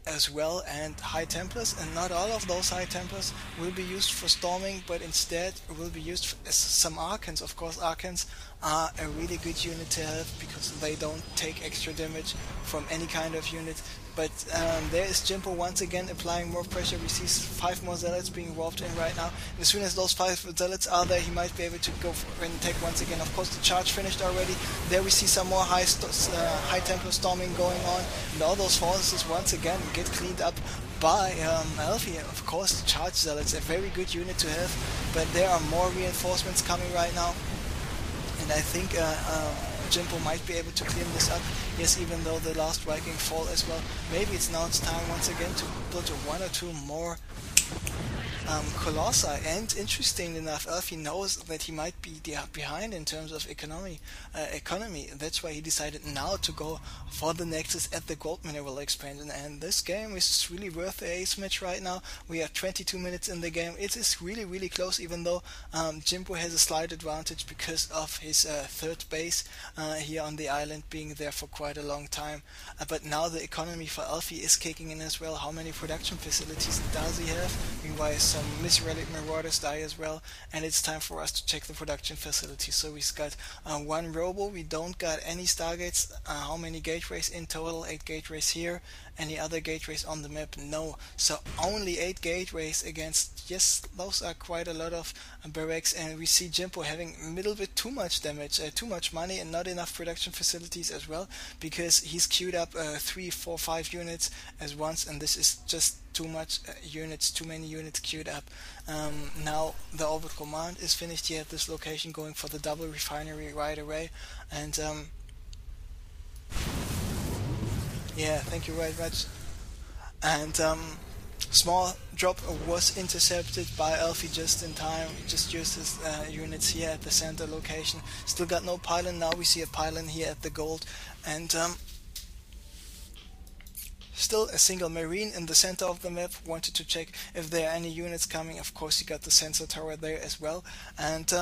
as well, and High Templars, and not all of those High Templars will be used for storming, but instead will be used as some Archons. Of course, Archons are a really good unit to have because they don't take extra damage from any kind of unit. But there is Jimpo once again applying more pressure. We see 5 more Zealots being warped in right now. And as soon as those 5 Zealots are there, he might be able to go for an attack once again. Of course, the charge finished already. There we see some more High Templar storming going on. And all those forces once again get cleaned up by Elfi. Of course, the Charge Zealots, a very good unit to have. But there are more reinforcements coming right now. And I think Jimpo might be able to clean this up. Yes, even though the last Viking fall as well. Maybe it's time once again to build 1 or 2 more Colossi. And interestingly enough, Elfi knows that he might be behind in terms of economy. That's why he decided now to go for the Nexus at the Gold Mineral expansion. And this game is really worth the ace match right now. We are 22 minutes in the game. It is really, really close, even though Jimpo has a slight advantage because of his 3rd base here on the island being there for quite a long time. But now the economy for Elfi is kicking in as well. How many production facilities does he have? Meanwhile, some Misrelic Marauders die as well, and it's time for us to check the production facilities. So we've got 1 Robo, we don't got any Stargates. How many gateways in total? 8 gateways here. Any other gateways on the map? No. So only 8 gateways against, yes, those are quite a lot of barracks, and we see Jimpo having a little bit too much damage, too much money, and not enough production facilities as well, because he's queued up 3, 4, 5 units as once, and this is just too much units, too many units queued up. Now the Orbit Command is finished here at this location, going for the double refinery right away, and yeah, thank you very much. And small drop was intercepted by Elfi just in time. He just used his units here at the center location. Still got no pylon. Now we see a pylon here at the gold, and still a single marine in the center of the map. Wanted to check if there are any units coming. Of course, you got the sensor tower there as well, and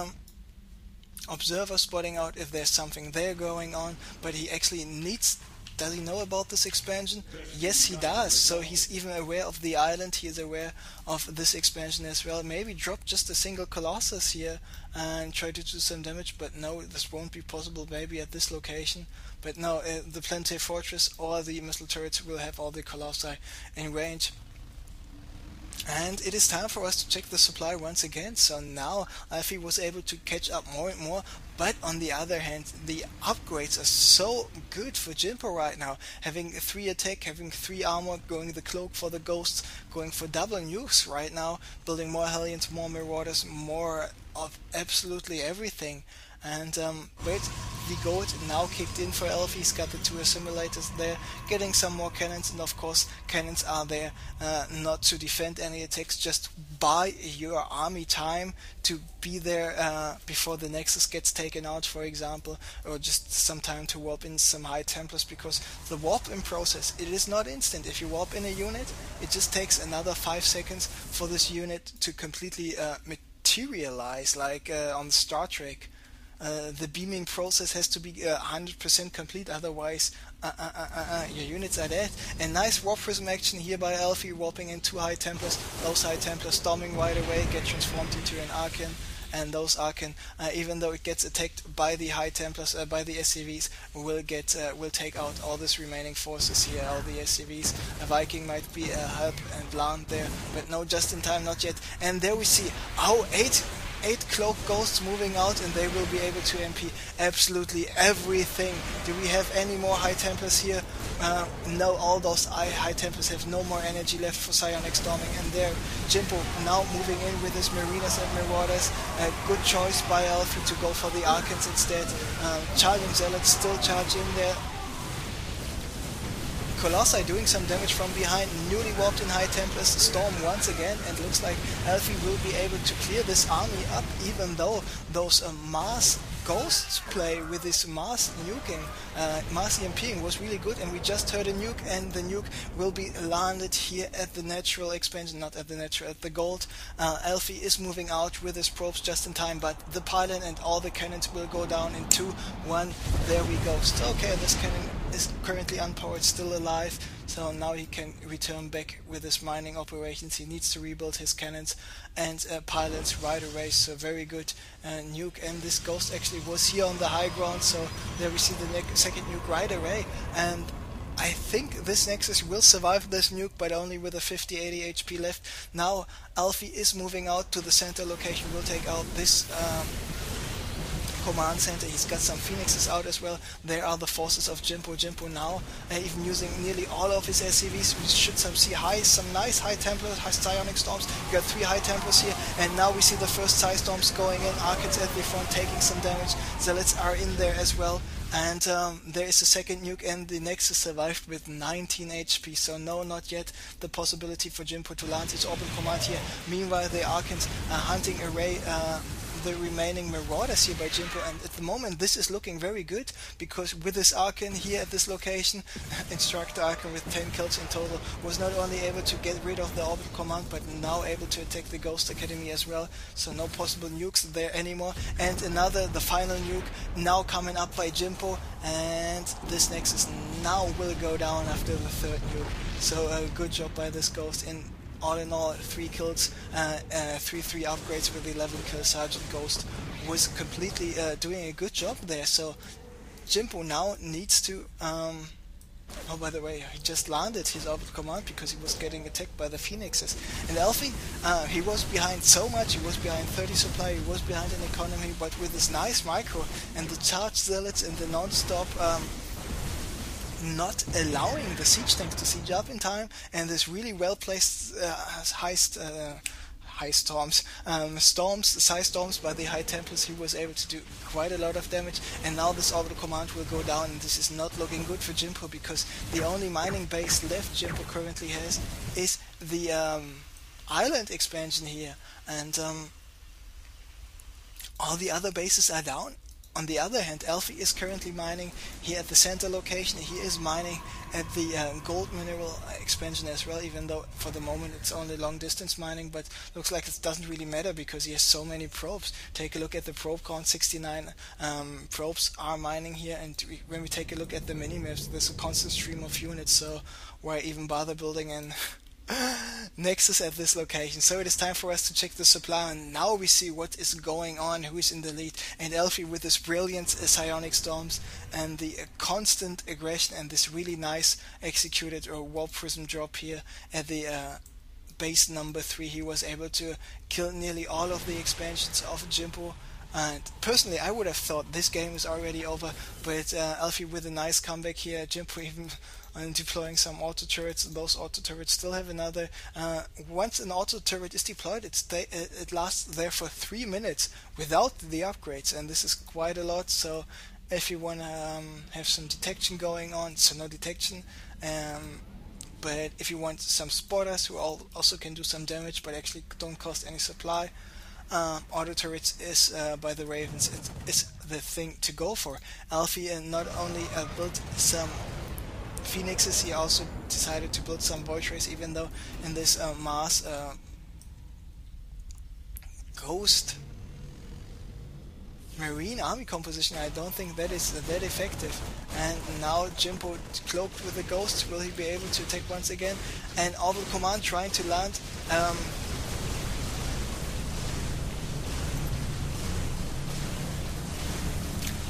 observer spotting out if there's something there going on. But he actually needs. Does he know about this expansion? Yes, he does. So he's even aware of the island. He is aware of this expansion as well. Maybe drop just a single Colossus here and try to do some damage. But no, this won't be possible. Maybe at this location. But no, the Planetary Fortress or the missile turrets will have all the Colossi in range. And it is time for us to check the supply once again. So now Elfi was able to catch up more and more, but on the other hand, the upgrades are so good for Jimpo right now. Having 3 attack, having 3 armor, going the cloak for the ghosts, going for double nukes right now, building more Hellions, more Marauders, more of absolutely everything. And wait, the gold now kicked in for Elfi. He's got the 2 assimilators there, getting some more cannons, and of course cannons are there not to defend any attacks, just buy your army time to be there before the Nexus gets taken out, for example, or just some time to warp in some High Templars, because the warp-in process, it is not instant. If you warp in a unit, it just takes another 5 seconds for this unit to completely materialize, like on Star Trek. The beaming process has to be 100% complete, otherwise your units are dead. And nice warp prism action here by Elfi, warping in 2 High Templars. Those High Templars storming right away, get transformed into an Archon, and those Archon, even though it gets attacked by the High Templars, by the SCVs, will take out all these remaining forces here, all the SCVs. A Viking might be a help and land there, but no, just in time, not yet. And there we see, 8 cloak ghosts moving out, and they will be able to MP absolutely everything. Do we have any more High Templars here? No, all those High Templars have no more energy left for psionic storming, and there Jimpo now moving in with his Marinas and Marauders. Good choice by Elfi to go for the Archons instead. Charging Zealots still charge in there. Colossi doing some damage from behind, newly warped in High Templars, storm once again, and looks like Elfi will be able to clear this army up, even though those Mars Ghosts play with this Mars nuking, Mars EMPing was really good, and we just heard a nuke, and the nuke will be landed here at the natural expansion, not at the natural, at the gold. Elfi is moving out with his probes just in time, but the pylon and all the cannons will go down in 2, 1, there we go. So, okay, this cannon is currently unpowered, still alive, so now he can return back with his mining operations. He needs to rebuild his cannons and pilots right away, so very good nuke. And this Ghost actually was here on the high ground, so there we see the second nuke right away. And I think this Nexus will survive this nuke, but only with a 50-80 HP left. Now Elfi is moving out to the center location, will take out this command center. He's got some Phoenixes out as well. There are the forces of Jimpo. Jimpo now even using nearly all of his SCVs. We should see some nice high Templars, high Psionic Storms. We got 3 high Templars here, and now we see the first Psi Storms going in. Archons at the front taking some damage. Zealots are in there as well. And there is a second nuke, and the Nexus survived with 19 HP, so no, not yet the possibility for Jimpo to launch his open command here. Meanwhile, the Archons are hunting array the remaining Marauders here by Jimpo, and at the moment this is looking very good, because with this Archon here at this location, Instructor Archon with 10 kills in total, was not only able to get rid of the orbital command, but now able to attack the Ghost Academy as well, so no possible nukes there anymore. And the final nuke, now coming up by Jimpo, and this Nexus now will go down after the third nuke. So good job by this Ghost. All in all, 3 kills, 3 upgrades with 11 kills. Sergeant Ghost was completely doing a good job there. So Jimpo now needs to... oh, by the way, he just landed his orbital command because he was getting attacked by the Phoenixes. And Elfi, he was behind so much. He was behind 30 supply, he was behind an economy, but with this nice micro and the charged zealots and the non-stop... not allowing the siege tanks to siege up in time, and this really well placed high storms, Psi Storms by the High Templars, he was able to do quite a lot of damage. And now this orbital command will go down, and this is not looking good for Jimpo, because the only mining base left Jimpo currently has is the island expansion here, and all the other bases are down. On the other hand, Elfi is currently mining here at the center location. He is mining at the gold mineral expansion as well, even though for the moment it's only long distance mining, but looks like it doesn't really matter because he has so many probes. Take a look at the probe count, 69 probes are mining here, and when we take a look at the mini-maps, there's a constant stream of units, so why even bother building an Nexus at this location? So it is time for us to check the supply, and now we see what is going on, who is in the lead. And Elfi with his brilliant Psionic Storms and the constant aggression and this really nice executed Warp Prism drop here at the base number 3, he was able to kill nearly all of the expansions of Jimpo. And personally, I would have thought this game is already over, but Elfi with a nice comeback here. Jimpo even deploying some auto turrets. Those auto turrets still have another. Once an auto turret is deployed, it lasts there for 3 minutes without the upgrades, and this is quite a lot. So if you want to have some detection going on, so no detection. But if you want some spotters who also can do some damage, but actually don't cost any supply, auto turrets is by the Ravens is the thing to go for. Elfi not only built some Phoenixes, he also decided to build some Void Rays, even though in this Mars Ghost Marine army composition, I don't think that is that effective. And now Jimpo cloaked with the Ghosts, will he be able to attack once again? And Orbital Command trying to land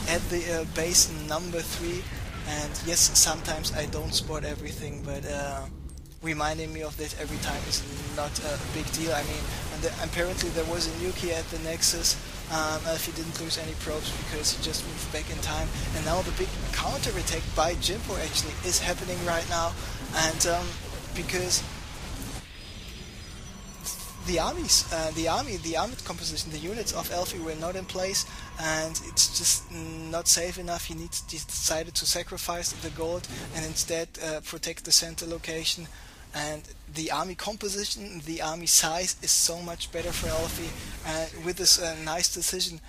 at the base number 3. And yes, sometimes I don't spot everything, but reminding me of that every time is not a big deal. I mean, apparently there was a nuke here at the Nexus. Elfi didn't lose any probes because he just moved back in time, and now the big counter-attack by Jimpo actually is happening right now, and because the armored composition, the units of Elfi were not in place, and it's just not safe enough. He decided to sacrifice the gold and instead protect the center location. And the army composition, the army size is so much better for Elfi. With this nice decision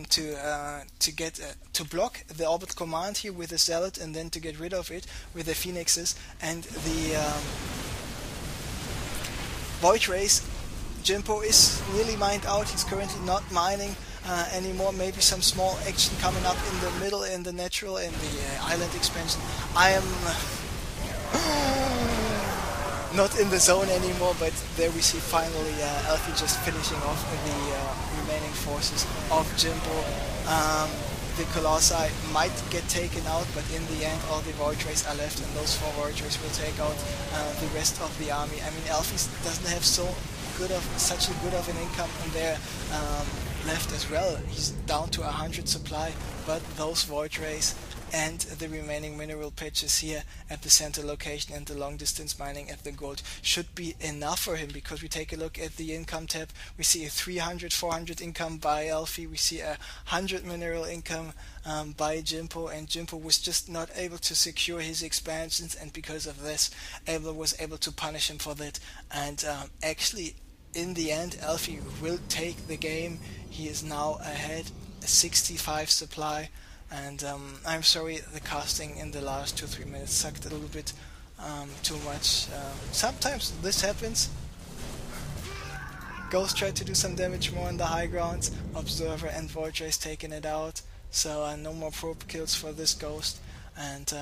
to block the orbital command here with the Zealot, and then to get rid of it with the Phoenixes and the Void Rays. Jimpo is nearly mined out. He's currently not mining anymore. Maybe some small action coming up in the middle, in the natural, in the island expansion. I am not in the zone anymore, but there we see finally Elfi just finishing off the remaining forces of Jimpo. The Colossi might get taken out, but in the end all the Void Rays are left, and those 4 Void Rays will take out the rest of the army. I mean, Elfi doesn't have such a good of an income in there left as well. He's down to 100 supply, but those Void Rays and the remaining mineral patches here at the center location and the long distance mining at the gold should be enough for him, because we take a look at the income tab, we see a 300-400 income by Elfi, we see a 100 mineral income by Jimpo, and Jimpo was just not able to secure his expansions, and because of this Abel was able to punish him for that, and actually in the end Elfi will take the game. He is now ahead, 65 supply. And I'm sorry, the casting in the last 2-3 minutes sucked a little bit too much. Sometimes this happens. Ghost tried to do some damage more on the high grounds. Observer and Void Rays taking it out. So no more probe kills for this Ghost. And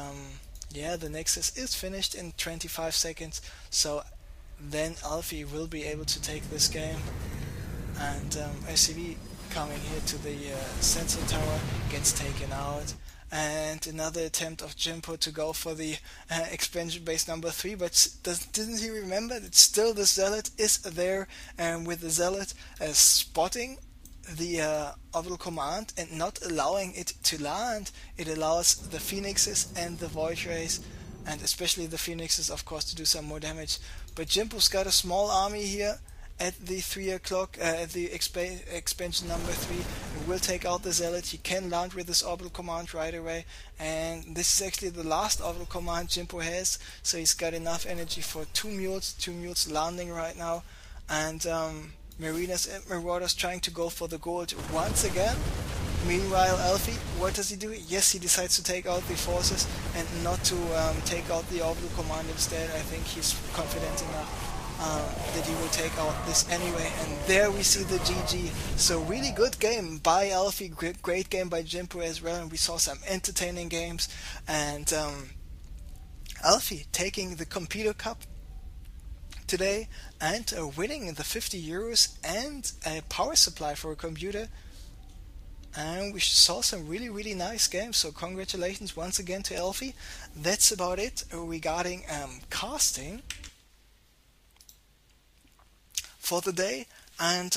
yeah, the Nexus is finished in 25 seconds. So then Elfi will be able to take this game. And SCV coming here to the sensor tower gets taken out, and another attempt of Jimpo to go for the expansion base number 3, but didn't he remember that still the Zealot is there, and with the Zealot spotting the orbital command and not allowing it to land, it allows the Phoenixes and the Void Rays, and especially the Phoenixes of course, to do some more damage. But Jimpo's got a small army here at the 3 o'clock, at the expansion number 3. He will take out the Zealot. He can land with this orbital command right away, and this is actually the last orbital command Jimpo has, so he's got enough energy for 2 mules landing right now. And Marinas and Marauders trying to go for the gold once again. Meanwhile, Elfi, what does he do? Yes, he decides to take out the forces and not to take out the orbital command instead. I think he's confident enough that he will take out this anyway, and there we see the GG. So really good game by Elfi, great game by Jimpo as well, and we saw some entertaining games, and Elfi taking the Competo Cup today and winning the 50 euros and a power supply for a computer, and we saw some really nice games, so congratulations once again to Elfi. That's about it regarding casting for the day, and